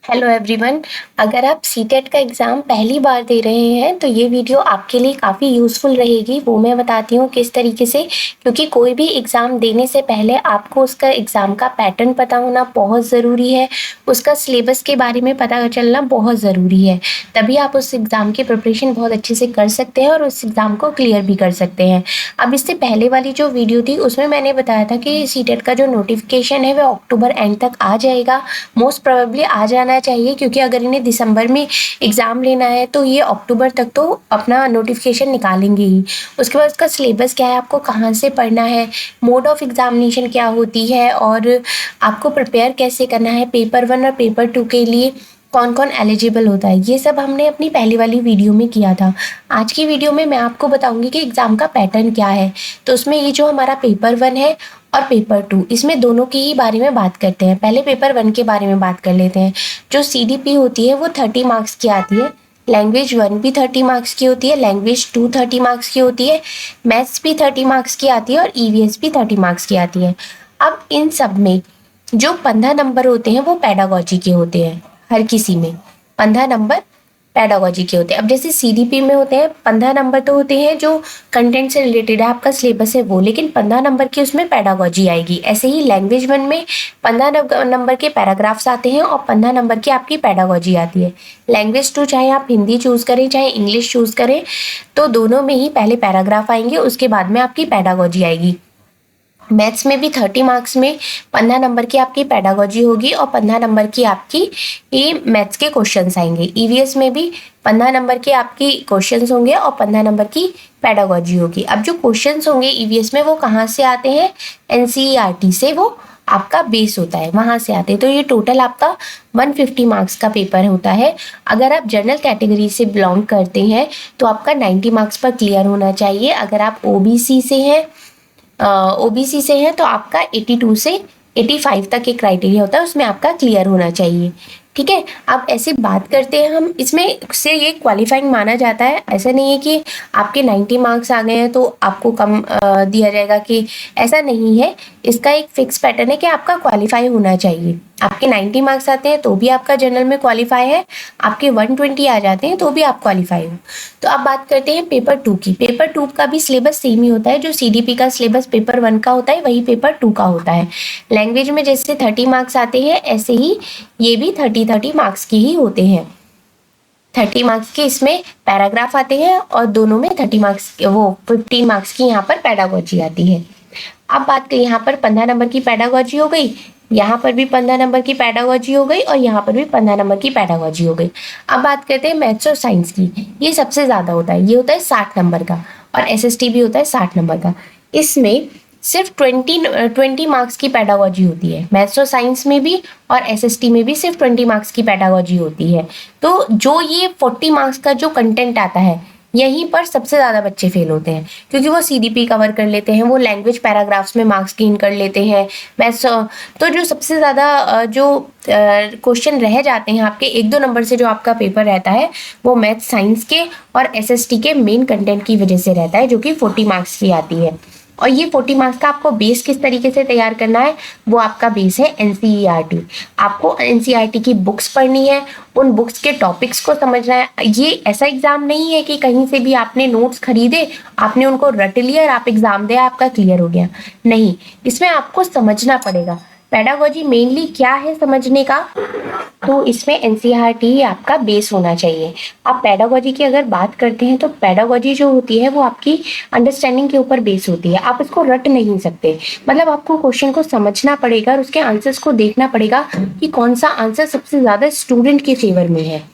Hello everyone. अगर आप CTET का एग्ज़ाम पहली बार दे रहे हैं तो ये वीडियो आपके लिए काफ़ी यूज़फुल रहेगी। वो मैं बताती हूँ किस तरीके से, क्योंकि कोई भी एग्ज़ाम देने से पहले आपको उसका एग्ज़ाम का पैटर्न पता होना बहुत ज़रूरी है। उसका सिलेबस के बारे में पता चलना बहुत ज़रूरी है, तभी आप उस एग्ज़ाम की प्रिपरेशन बहुत अच्छे से कर सकते हैं और उस एग्ज़ाम को क्लियर भी कर सकते हैं। अब इससे पहले वाली जो वीडियो थी उसमें मैंने बताया था कि सीटेट का जो नोटिफिकेशन है वो अक्टूबर एंड तक आ जाएगा। मोस्ट प्रोबेबली आ जाना चाहिए, क्योंकि अगर इन्हें दिसंबर में एग्ज़ाम लेना है तो ये अक्टूबर तक तो अपना नोटिफिकेशन निकालेंगे ही। उसके बाद उसका सिलेबस क्या है, आपको कहाँ से पढ़ना है, मोड ऑफ एग्जामिनेशन क्या होती है और आपको प्रिपेयर कैसे करना है, पेपर 1 और पेपर 2 के लिए कौन कौन एलिजिबल होता है, ये सब हमने अपनी पहली वाली वीडियो में किया था। आज की वीडियो में मैं आपको बताऊंगी कि एग्ज़ाम का पैटर्न क्या है। तो उसमें ये जो हमारा पेपर 1 है और पेपर 2, इसमें दोनों की ही बारे में बात करते हैं। पहले पेपर 1 के बारे में बात कर लेते हैं। जो CDP होती है वो 30 मार्क्स की आती है। लैंग्वेज 1 भी 30 मार्क्स की होती है, लैंग्वेज 2 30 मार्क्स की होती है, मैथ्स भी 30 मार्क्स की आती है और EVS भी 30 मार्क्स की आती है। अब इन सब में जो 15 नंबर होते हैं वो पेडागोजी के होते हैं। हर किसी में 15 नंबर पेडागोजी के होते हैं। अब जैसे CDP में होते हैं 15 नंबर तो होते हैं जो कंटेंट से रिलेटेड है, आपका सिलेबस है वो, लेकिन 15 नंबर की उसमें पेडागोजी आएगी। ऐसे ही लैंग्वेज 1 में 15 नंबर के पैराग्राफ्स आते हैं और 15 नंबर की आपकी पेडागोजी आती है। लैंग्वेज 2 चाहे आप हिंदी चूज़ करें चाहे इंग्लिश चूज़ करें, तो दोनों में ही पहले पैराग्राफ आएंगे, उसके बाद में आपकी पेडागोजी आएगी। मैथ्स में भी 30 मार्क्स में 15 नंबर की आपकी पेडागोजी होगी और 15 नंबर की आपकी ये मैथ्स के क्वेश्चंस आएंगे। EVS में भी 15 नंबर के आपकी क्वेश्चंस होंगे और 15 नंबर की पेडागोजी होगी। अब जो क्वेश्चंस होंगे EVS में वो कहाँ से आते हैं, NCERT से वो आपका बेस होता है, वहाँ से आते हैं। तो ये टोटल आपका 150 मार्क्स का पेपर होता है। अगर आप जनरल कैटेगरी से बिलोंग करते हैं तो आपका 90 मार्क्स पर क्लियर होना चाहिए। अगर आप OBC से हैं OBC से है तो आपका 82 से 85 तक एक क्राइटेरिया होता है, उसमें आपका क्लियर होना चाहिए। ठीक है, अब ऐसे बात करते हैं हम, इसमें से ये क्वालिफाइंग माना जाता है। ऐसा नहीं है कि आपके 90 मार्क्स आ गए हैं तो आपको कम दिया जाएगा, कि ऐसा नहीं है। इसका एक फिक्स पैटर्न है कि आपका क्वालिफाई होना चाहिए। आपके 90 मार्क्स आते हैं तो भी आपका जनरल में क्वालिफाई है, आपके 120 आ जाते हैं तो भी आप क्वालिफाई हो। तो अब बात करते हैं पेपर 2 की। पेपर 2 का भी सिलेबस सेम ही होता है। जो CDP का सिलेबस पेपर 1 का होता है वही पेपर 2 का होता है। लैंग्वेज में जैसे 30 मार्क्स आते हैं ऐसे ही ये भी 30 मार्क्स की ही होते हैं। 30 मार्क्स के इसमें पैराग्राफ आते हैं और दोनों में 30 मार्क्स, वो 15 मार्क्स की यहाँ पर पेडागोजी आती है। अब बात करें, यहाँ पर 15 नंबर की पेडागोजी हो गई, यहाँ पर भी 15 नंबर की पेडागोजी हो गई और यहाँ पर भी 15 नंबर की पेडागोजी हो गई। अब बात करते हैं मैथ्स और साइंस की। ये सबसे ज़्यादा होता है, ये होता है 60 नंबर का और SST भी होता है 60 नंबर का। इसमें सिर्फ 20 मार्क्स की पेडागोजी होती है। मैथ्स और साइंस में भी और SST में भी सिर्फ 20 मार्क्स की पेडागोजी होती है। तो जो ये 40 मार्क्स का जो कंटेंट आता है, यहीं पर सबसे ज़्यादा बच्चे फेल होते हैं, क्योंकि वो CDP कवर कर लेते हैं, वो लैंग्वेज पैराग्राफ्स में मार्क्स गेन कर लेते हैं। मैथ्स तो जो सबसे ज़्यादा जो क्वेश्चन रह जाते हैं आपके 1-2 नंबर से जो आपका पेपर रहता है, वो मैथ्स साइंस के और SST के मेन कंटेंट की वजह से रहता है, जो कि 40 मार्क्स की आती है। और ये 40 मार्क्स का आपको बेस किस तरीके से तैयार करना है, वो आपका बेस है NCERT। आपको NCERT की बुक्स पढ़नी है, उन बुक्स के टॉपिक्स को समझना है। ये ऐसा एग्जाम नहीं है कि कहीं से भी आपने नोट्स खरीदे, आपने उनको रट लिया और आप एग्जाम दे आपका क्लियर हो गया, नहीं। इसमें आपको समझना पड़ेगा। पेडागोजी मेनली क्या है समझने का, तो इसमें NCERT ही आपका बेस होना चाहिए। आप पेडागोजी की अगर बात करते हैं तो पेडागोजी जो होती है वो आपकी अंडरस्टैंडिंग के ऊपर बेस होती है। आप इसको रट नहीं सकते, मतलब आपको क्वेश्चन को समझना पड़ेगा और उसके आंसर्स को देखना पड़ेगा कि कौन सा आंसर सबसे ज़्यादा स्टूडेंट के फेवर में है।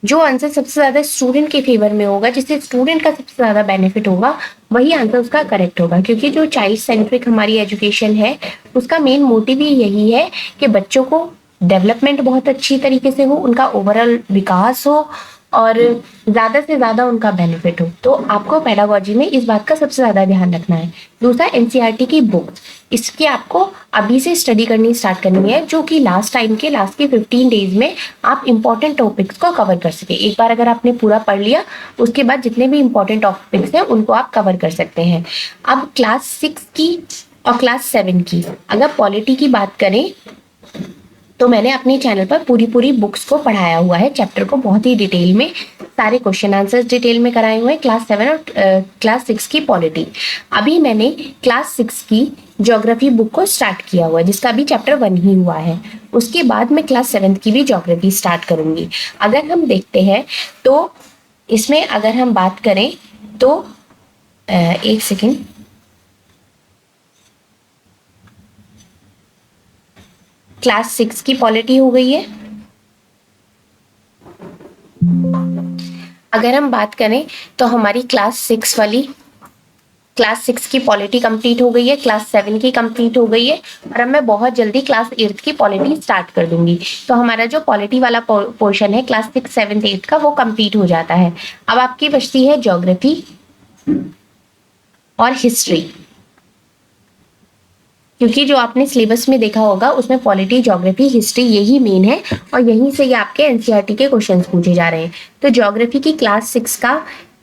जो आंसर सबसे ज़्यादा स्टूडेंट के फेवर में होगा, जिससे स्टूडेंट का सबसे ज़्यादा बेनिफिट होगा, वही आंसर उसका करेक्ट होगा। क्योंकि जो चाइल्ड सेंट्रिक हमारी एजुकेशन है उसका मेन मोटिव ही यही है कि बच्चों को डेवलपमेंट बहुत अच्छी तरीके से हो, उनका ओवरऑल विकास हो और ज़्यादा से ज़्यादा उनका बेनिफिट हो। तो आपको पेडागोजी में इस बात का सबसे ज़्यादा ध्यान रखना है। दूसरा, NCERT की बुक्स, इसकी आपको अभी से स्टडी करनी स्टार्ट करनी है, जो कि लास्ट के 15 डेज में आप इंपॉर्टेंट टॉपिक्स को कवर कर सके। एक बार अगर आपने पूरा पढ़ लिया, उसके बाद जितने भी इंपॉर्टेंट टॉपिक्स हैं उनको आप कवर कर सकते हैं। अब क्लास 6 की और क्लास 7 की अगर पॉलिटी की बात करें तो मैंने अपने चैनल पर पूरी बुक्स को पढ़ाया हुआ है, चैप्टर को बहुत ही डिटेल में, सारे क्वेश्चन आंसर्स डिटेल में कराए हुए हैं, क्लास 7 और क्लास 6 की पॉलिटी। अभी मैंने क्लास 6 की ज्योग्राफी बुक को स्टार्ट किया हुआ है, जिसका अभी चैप्टर 1 ही हुआ है। उसके बाद मैं क्लास 7 की भी ज्योग्राफी स्टार्ट करूंगी। अगर हम देखते हैं तो इसमें अगर हम बात करें तो एक सेकेंड, क्लास 6 की पॉलिटी हो गई है। अगर हम बात करें तो हमारी क्लास 6 की पॉलिटी कंप्लीट हो गई है, क्लास 7 की कंप्लीट हो गई है, और अब मैं बहुत जल्दी क्लास 8 की पॉलिटी स्टार्ट कर दूंगी। तो हमारा जो पॉलिटी वाला पोर्शन है क्लास 6, 7, 8 का, वो कंप्लीट हो जाता है। अब आपकी बचती है ज्योग्राफी और हिस्ट्री, क्योंकि जो आपने सिलेबस में देखा होगा उसमें पॉलिटी, ज्योग्राफी, हिस्ट्री यही मेन है, और यहीं से ये आपके एनसीईआरटी के क्वेश्चंस पूछे जा रहे हैं। तो ज्योग्राफी की क्लास 6 का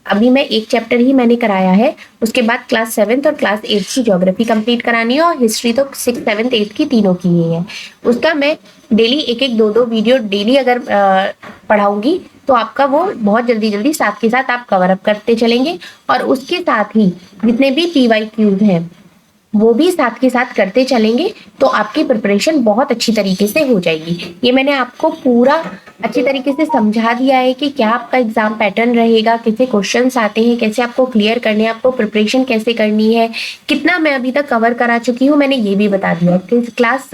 अभी मैं एक चैप्टर ही मैंने कराया है, उसके बाद क्लास 7 और क्लास 8 की ज्योग्राफी कंप्लीट करानी है, और हिस्ट्री तो 6, 7, 8 की तीनों की ही है। उसका मैं डेली एक एक दो वीडियो डेली अगर पढ़ाऊंगी तो आपका वो बहुत जल्दी साथ के साथ आप कवर अप करते चलेंगे, और उसके साथ ही जितने भी PYQs हैं वो भी साथ के साथ करते चलेंगे, तो आपकी प्रिपरेशन बहुत अच्छी तरीके से हो जाएगी। ये मैंने आपको पूरा अच्छी तरीके से समझा दिया है कि क्या आपका एग्जाम पैटर्न रहेगा, कैसे क्वेश्चंस आते हैं, कैसे आपको क्लियर करने हैं, आपको प्रिपरेशन कैसे करनी है, कितना मैं अभी तक कवर करा चुकी हूँ, मैंने ये भी बता दिया। क्लास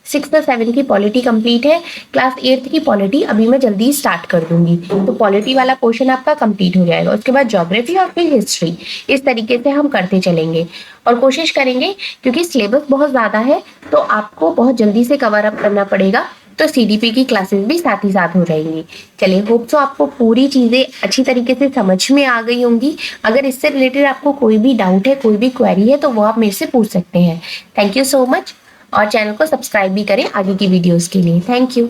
6 और 7 की पॉलिटी कंप्लीट है, क्लास 8 की पॉलिटी अभी मैं जल्दी स्टार्ट कर दूंगी, तो पॉलिटी वाला पोर्शन आपका कंप्लीट हो जाएगा। उसके बाद ज्योग्राफी और फिर हिस्ट्री, इस तरीके से हम करते चलेंगे और कोशिश करेंगे, क्योंकि सिलेबस बहुत ज़्यादा है तो आपको बहुत जल्दी से कवर अप करना पड़ेगा, तो CDP की क्लासेस भी साथ ही साथ हो जाएंगी। चलिए, होप सो आपको पूरी चीज़ें अच्छी तरीके से समझ में आ गई होंगी। अगर इससे रिलेटेड आपको कोई भी डाउट है, कोई भी क्वेरी है, तो वो आप मेरे से पूछ सकते हैं। थैंक यू सो मच, और चैनल को सब्सक्राइब भी करें आगे की वीडियोस के लिए। Thank you.